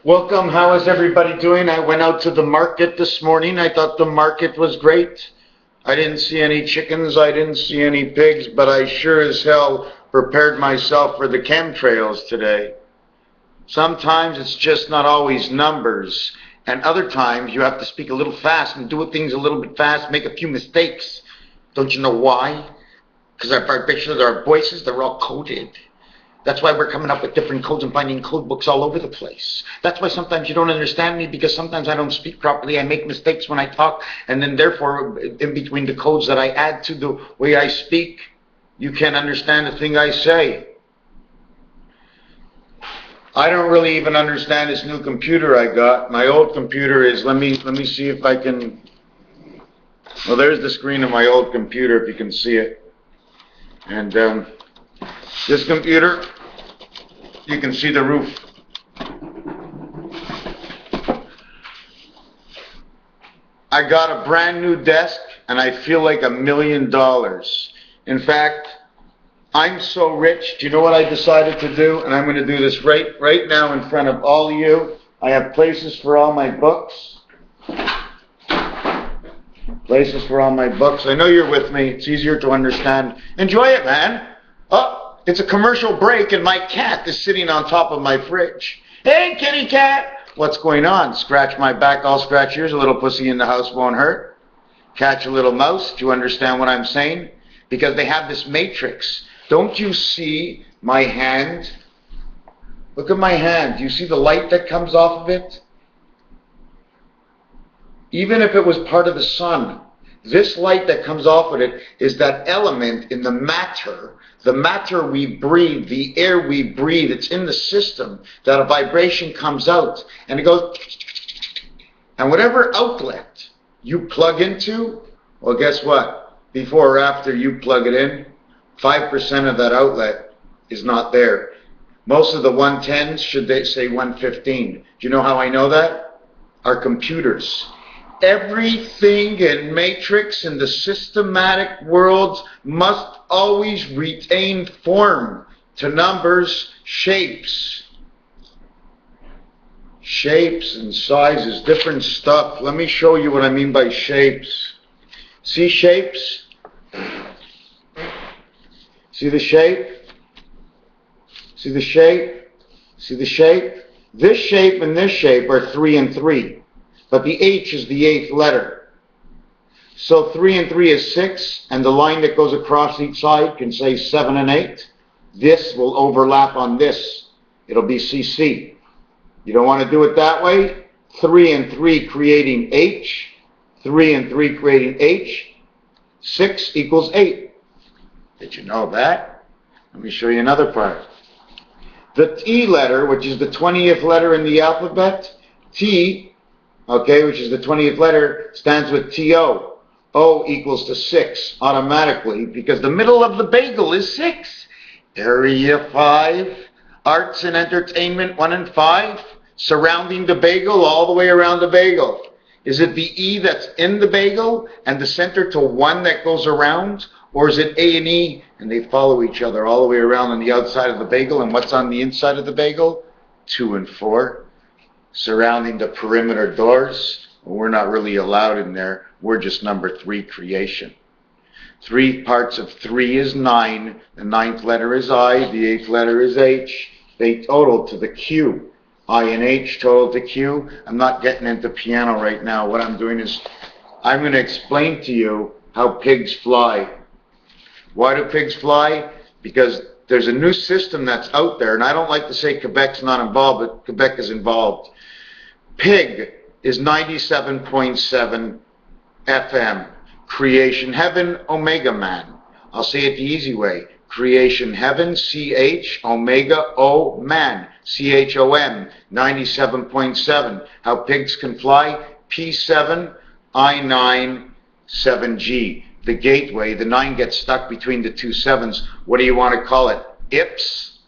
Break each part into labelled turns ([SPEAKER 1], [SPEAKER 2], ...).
[SPEAKER 1] Welcome. How is everybody doing? I went out to the market this morning. I thought the market was great. I didn't see any chickens. I didn't see any pigs, but I sure as hell prepared myself for the chemtrails today. Sometimes it's just not always numbers, and other times you have to speak a little fast and do things a little bit fast, make a few mistakes. Don't you know why? Because our vibrations, our voices, they're all coded. That's why we're coming up with different codes and finding code books all over the place. That's why sometimes you don't understand me, because sometimes I don't speak properly. I make mistakes when I talk, and then therefore, in between the codes that I add to the way I speak, you can't understand the thing I say. I don't really even understand this new computer I got. My old computer is, let me see if I can, well, there's the screen of my old computer, if you can see it. And this computer, you can see the roof. I got a brand new desk, and I feel like $1 million. In fact, I'm so rich. Do you know what I decided to do? And I'm going to do this right now in front of all of you. I have places for all my books. Places for all my books. I know you're with me. It's easier to understand. Enjoy it, man. Oh, it's a commercial break, and my cat is sitting on top of my fridge. Hey, kitty cat. What's going on? Scratch my back, I'll scratch yours. A little pussy in the house won't hurt. Catch a little mouse. Do you understand what I'm saying? Because they have this matrix. Don't you see my hand? Look at my hand. Do you see the light that comes off of it? Even if it was part of the sun, this light that comes off of it is that element in the matter we breathe, the air we breathe. It's in the system that a vibration comes out, and it goes, and whatever outlet you plug into, well, guess what? Before or after you plug it in, 5% of that outlet is not there. Most of the 110s should they say 115. Do you know how I know that? Our computers. Everything in matrix in the systematic worlds must always retain form to numbers, shapes. Shapes and sizes, different stuff. Let me show you what I mean by shapes. See shapes? See the shape? See the shape? See the shape? This shape and this shape are 3 and 3. But the H is the 8th letter. So 3 and 3 is 6, and the line that goes across each side can say 7 and 8. This will overlap on this. It'll be CC. You don't want to do it that way? 3 and 3 creating H. 3 and 3 creating H. 6 equals 8. Did you know that? Let me show you another part. The T letter, which is the 20th letter in the alphabet, T, okay, which is the 20th letter, stands with T-O. O equals to 6 automatically, because the middle of the bagel is 6. Area 5, arts and entertainment 1 and 5, surrounding the bagel all the way around the bagel. Is it the E that's in the bagel and the center to 1 that goes around? Or is it A and E and they follow each other all the way around on the outside of the bagel? And what's on the inside of the bagel? 2 and 4. Surrounding the perimeter doors. We're not really allowed in there. We're just number 3 creation. 3 parts of 3 is 9. The 9th letter is I. The 8th letter is H. They total to the Q. I and H total to Q. I'm not getting into piano right now. What I'm doing is I'm going to explain to you how pigs fly. Why do pigs fly? Because there's a new system that's out there, and I don't like to say Quebec's not involved, but Quebec is involved. Pig is 97.7 FM. Creation Heaven, Omega Man. I'll say it the easy way. Creation Heaven, CH, Omega, O, Man. CHOM, 97.7. How pigs can fly? P7, I9, 7G. The gateway, the 9 gets stuck between the 2 7s. What do you want to call it? Ips?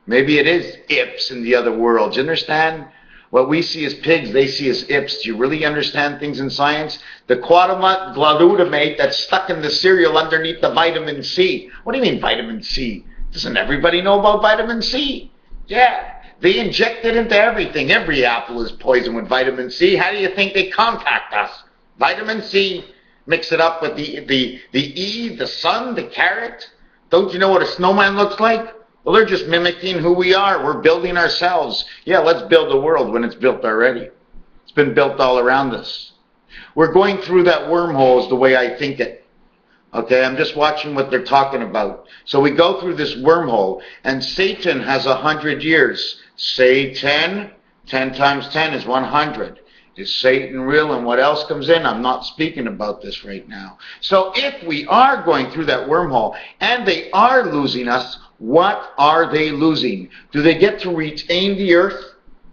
[SPEAKER 1] Maybe it is Ips in the other world. Do you understand? What we see as pigs, they see as Ips. Do you really understand things in science? The glutamate that's stuck in the cereal underneath the vitamin C. What do you mean vitamin C? Doesn't everybody know about vitamin C? Yeah. They inject it into everything. Every apple is poisoned with vitamin C. How do you think they contact us? Vitamin C, mix it up with the E, the sun, the carrot. Don't you know what a snowman looks like? Well, they're just mimicking who we are. We're building ourselves. Yeah, let's build a world when it's built already. It's been built all around us. We're going through that wormhole is the way I think it. Okay, I'm just watching what they're talking about. So we go through this wormhole, and Satan has 100 years. Satan, 10 times 10 is 100. Is Satan real, and what else comes in? I'm not speaking about this right now. So if we are going through that wormhole, and they are losing us, what are they losing? Do they get to retain the earth?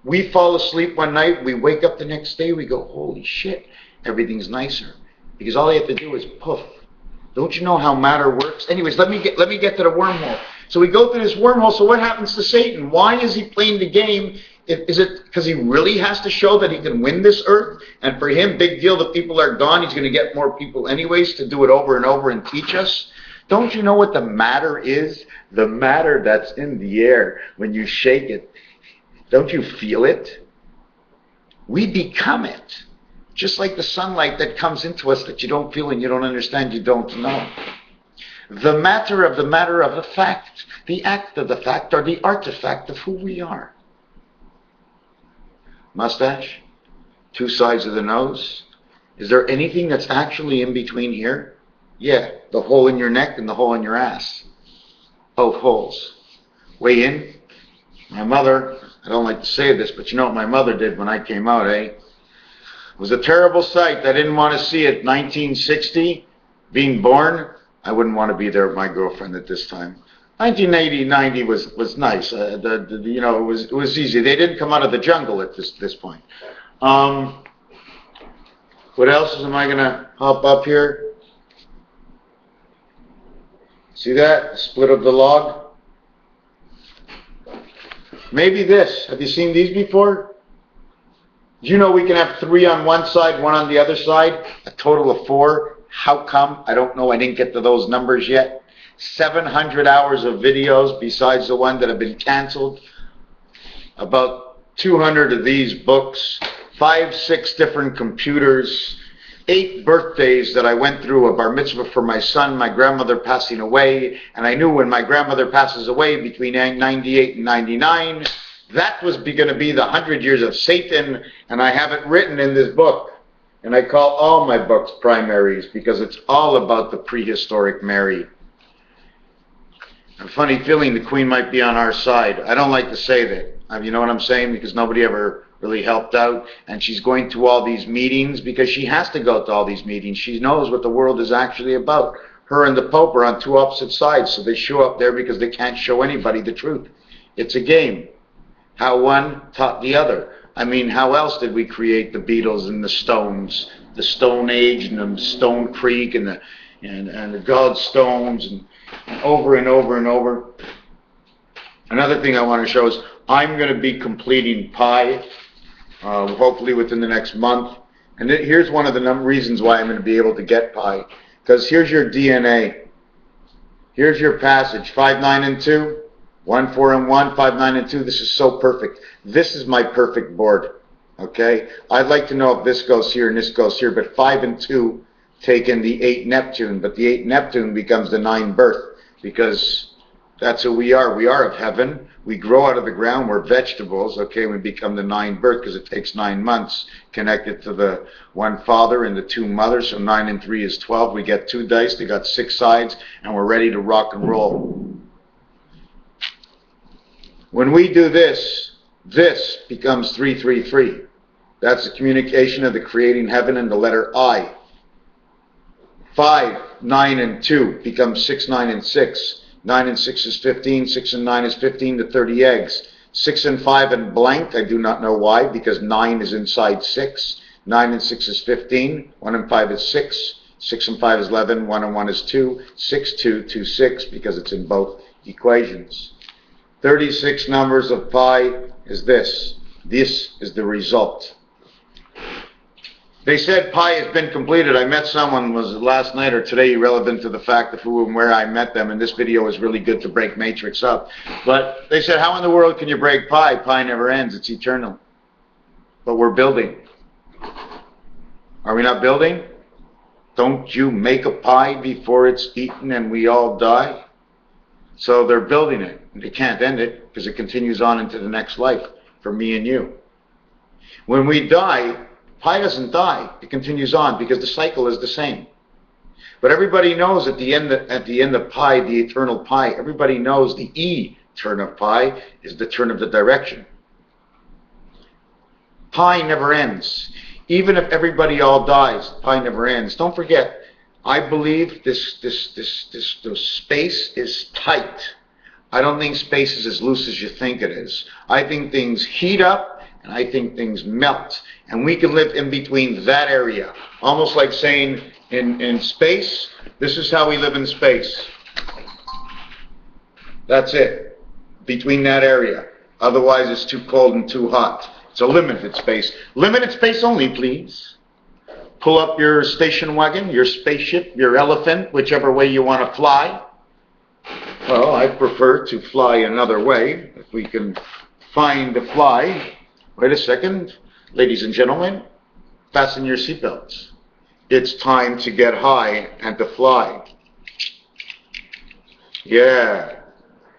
[SPEAKER 1] We fall asleep one night, we wake up the next day, we go, holy shit, everything's nicer. Because all they have to do is poof. Don't you know how matter works? Anyways, let me get to the wormhole. So we go through this wormhole, so what happens to Satan? Why is he playing the game? Is it because he really has to show that he can win this earth? And for him, big deal, the people are gone, he's going to get more people anyways to do it over and over and teach us? Don't you know what the matter is? The matter that's in the air when you shake it. Don't you feel it? We become it. Just like the sunlight that comes into us that you don't feel and you don't understand, you don't know. The matter of the fact, the act of the fact, or the artifact of who we are. Mustache, two sides of the nose. Is there anything that's actually in between here? Yeah, the hole in your neck and the hole in your ass. Both holes. Way in. My mother, I don't like to say this, but you know what my mother did when I came out, eh? It was a terrible sight. I didn't want to see it. 1960, being born, I wouldn't want to be there with my girlfriend at this time. 1980, 90 was nice. It was easy. They didn't come out of the jungle at this point. What else am I going to hop up here? See that? Split of the log? Maybe this. Have you seen these before? Do you know we can have 3 on one side, 1 on the other side? A total of 4. How come? I don't know. I didn't get to those numbers yet. 700 hours of videos besides the one that have been canceled. About 200 of these books. 5, 6 different computers. 8 birthdays that I went through, a bar mitzvah for my son, my grandmother passing away, and I knew when my grandmother passes away between 98 and 99, that was going to be the 100 years of Satan, and I have it written in this book. And I call all my books primaries because it's all about the prehistoric Mary. A funny feeling the Queen might be on our side. I don't like to say that. You know what I'm saying? Because nobody ever really helped out, and she's going to all these meetings because she has to go to all these meetings. She knows what the world is actually about. Her and the Pope are on 2 opposite sides, so they show up there because they can't show anybody the truth. It's a game. How one taught the other. I mean, how else did we create the Beatles and the Stones, the Stone Age and the Stone Creek and the Godstones and over and over and over. Another thing I want to show is I'm going to be completing pi. Hopefully within the next month. And here's one of the reasons why I'm going to be able to get pi. Because here's your DNA. Here's your passage. 5, 9, and 2. 1, 4, and 1. 5, 9, and 2. This is so perfect. This is my perfect board. Okay? I'd like to know if this goes here and this goes here. But 5 and 2 take in the 8 Neptune. But the 8 Neptune becomes the 9 birth. Because that's who we are. We are of heaven. We grow out of the ground. We're vegetables. Okay, we become the 9 birth because it takes 9 months connected to the 1 father and the 2 mothers. So 9 and 3 is 12. We get 2 dice. They got 6 sides, and we're ready to rock and roll. When we do this, this becomes 333. That's the communication of the creating heaven and the letter I. 5, 9, and 2 becomes 6, 9, and 6. 9 and 6 is 15, 6 and 9 is 15 to 30 eggs. 6 and 5 and blank, I do not know why, because 9 is inside 6. 9 and 6 is 15, 1 and 5 is 6. 6 and 5 is 11, 1 and 1 is 2. 6, 2, 2, 6, because it's in both equations. 36 numbers of pi is this. This is the result. They said pi has been completed. I met someone, was it last night or today, relevant to the fact of who and where I met them, and this video is really good to break matrix up. But they said, how in the world can you break pi? Pi never ends, it's eternal. But we're building. Are we not building? Don't you make a pie before it's eaten and we all die? So they're building it. They can't end it because it continues on into the next life for me and you. When we die, pi doesn't die. It continues on because the cycle is the same. But everybody knows at the end of pi, the eternal pi, everybody knows the E turn of pi is the turn of the direction. Pi never ends. Even if everybody all dies, pi never ends. Don't forget, I believe this space is tight. I don't think space is as loose as you think it is. I think things heat up and I think things melt. And we can live in between that area. Almost like saying in space, this is how we live in space. That's it. Between that area. Otherwise it's too cold and too hot. It's a limited space. Limited space only, please. Pull up your station wagon, your spaceship, your elephant, whichever way you want to fly. Well, I prefer to fly another way, if we can find a fly. Wait a second. Ladies and gentlemen, fasten your seatbelts. It's time to get high and to fly. Yeah.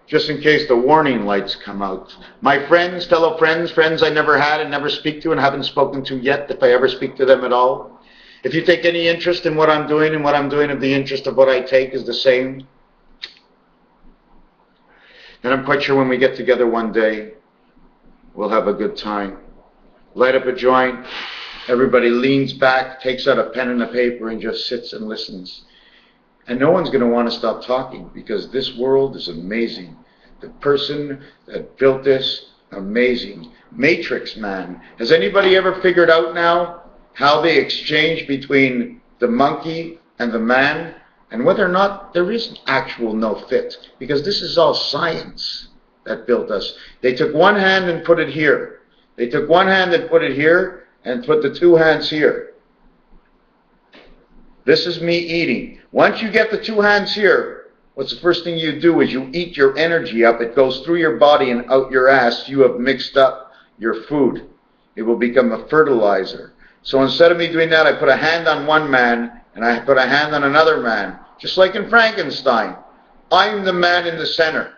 [SPEAKER 1] Just in case the warning lights come out. My friends, fellow friends, friends I never had and never speak to and haven't spoken to yet, if I ever speak to them at all. If you take any interest in what I'm doing and what I'm doing, if the interest of what I take is the same, then I'm quite sure when we get together one day, we'll have a good time. Light up a joint, everybody leans back, takes out a pen and a paper and just sits and listens. And no one's going to want to stop talking because this world is amazing. The person that built this, amazing. Matrix man. Has anybody ever figured out now how they exchange between the monkey and the man and whether or not there is actual no fit? Because this is all science that built us. They took one hand and put it here. They took one hand and put it here and put the two hands here. This is me eating. Once you get the two hands here, what's the first thing you do is you eat your energy up. It goes through your body and out your ass. You have mixed up your food. It will become a fertilizer. So instead of me doing that, I put a hand on one man and I put a hand on another man. Just like in Frankenstein. I'm the man in the center.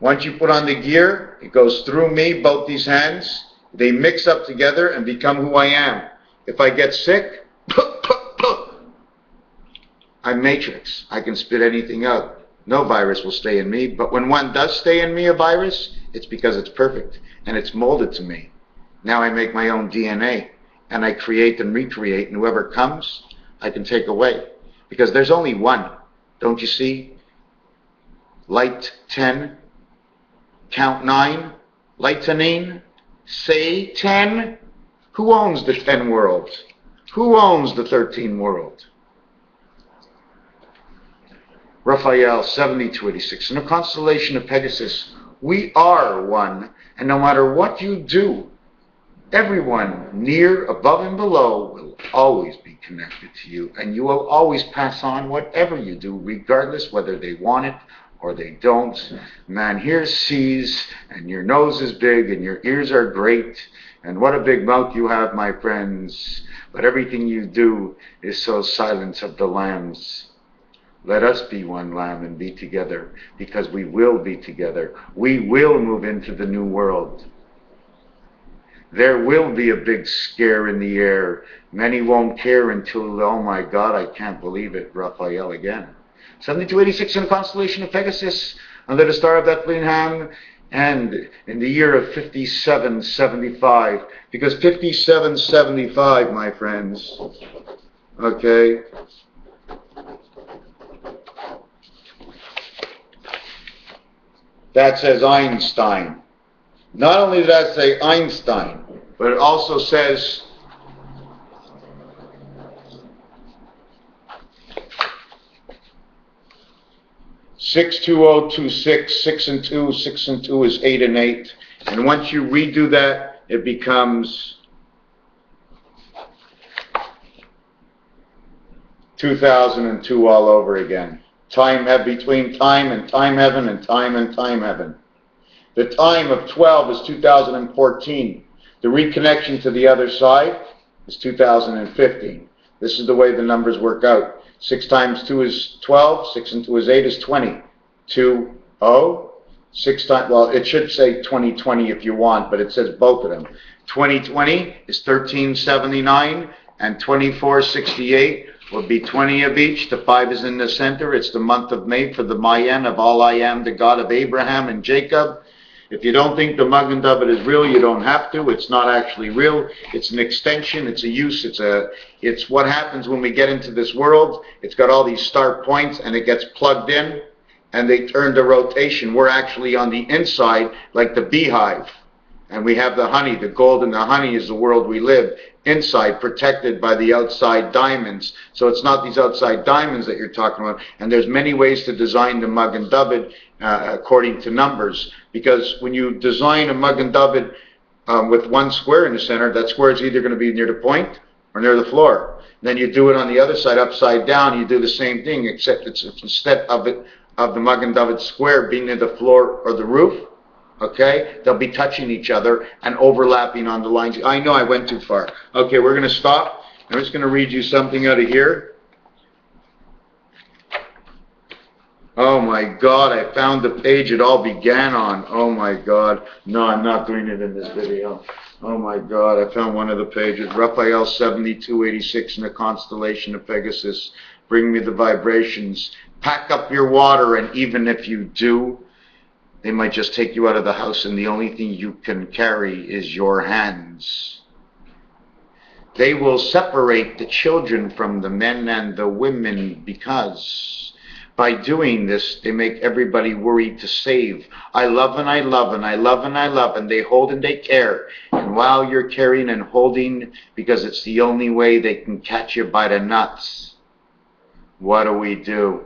[SPEAKER 1] Once you put on the gear, it goes through me, both these hands. They mix up together and become who I am. If I get sick, I'm Matrix. I can spit anything out. No virus will stay in me. But when one does stay in me, a virus, it's because it's perfect. And it's molded to me. Now I make my own DNA. And I create and recreate. And whoever comes, I can take away. Because there's only one. Don't you see? Light 10. Count 9. Lightning. Say 10. Who owns the 10 worlds? Who owns the 13 worlds? Raphael 7286. In the constellation of Pegasus, we are one, and no matter what you do, everyone near, above, and below will always be connected to you, and you will always pass on whatever you do, regardless whether they want it or they don't. Man here sees, and your nose is big, and your ears are great, and what a big mouth you have, my friends. But everything you do is so silent of the lambs. Let us be one lamb and be together, because we will be together. We will move into the new world. There will be a big scare in the air. Many won't care until, oh my God, I can't believe it, Raphael again. 7286 in the constellation of Pegasus, under the star of Bethlehem, and in the year of 5775, because 5775, my friends, okay, that says Einstein. Not only does that say Einstein, but it also says (62026), 6 and 2, 6 and 2 is 8 and 8. And once you redo that, it becomes 2002 all over again. Time between time and time heaven and time heaven. The time of 12 is 2014. The reconnection to the other side is 2015. This is the way the numbers work out. 6 times 2 is 12. 6 and 2 is 8 is 20. 2, 0. 6 times, well, it should say 2020 if you want, but it says both of them. 2020 is 1379, and 2468 will be 20 of each. The 5 is in the center. It's the month of May for the Mayan of all I am, the God of Abraham and Jacob. If you don't think the Mug and Dove is real, you don't have to. It's not actually real. It's an extension. It's a use. It's what happens when we get into this world. It's got all these start points, and it gets plugged in, and they turn the rotation. We're actually on the inside, like the beehive. And we have the honey. The gold and the honey is the world we live inside, protected by the outside diamonds. So it's not these outside diamonds that you're talking about. And there's many ways to design the Mug and Dove according to numbers. Because when you design a Mug and Dove with one square in the center, that square is either going to be near the point or near the floor. Then you do it on the other side, upside down. You do the same thing, except it's instead of the Mug and Dove square being near the floor or the roof. Okay, they'll be touching each other and overlapping on the lines. I know I went too far. Okay, we're going to stop. I'm just going to read you something out of here. Oh my God, I found the page it all began on. Oh my God. No, I'm not doing it in this video. Oh my God, I found one of the pages. Raphael 7286 in the constellation of Pegasus. Bring me the vibrations. Pack up your water, and even if you do, they might just take you out of the house, and the only thing you can carry is your hands. They will separate the children from the men and the women, because by doing this, they make everybody worry to save. I love and I love and I love and I love, and they hold and they care. And while you're caring and holding, because it's the only way they can catch you by the nuts, what do?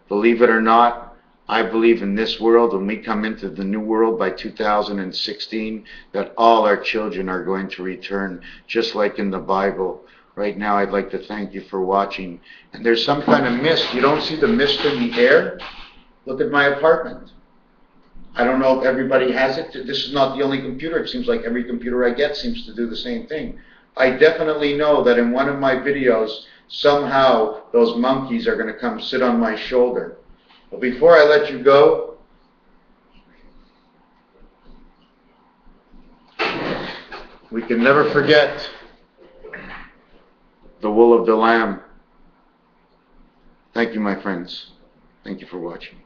[SPEAKER 1] Believe it or not, I believe in this world, when we come into the new world by 2016, that all our children are going to return, just like in the Bible. Right now, I'd like to thank you for watching. And there's some kind of mist. You don't see the mist in the air? Look at my apartment. I don't know if everybody has it. This is not the only computer. It seems like every computer I get seems to do the same thing. I definitely know that in one of my videos, somehow those monkeys are going to come sit on my shoulder. But before I let you go, we can never forget the wool of the lamb. Thank you, my friends. Thank you for watching.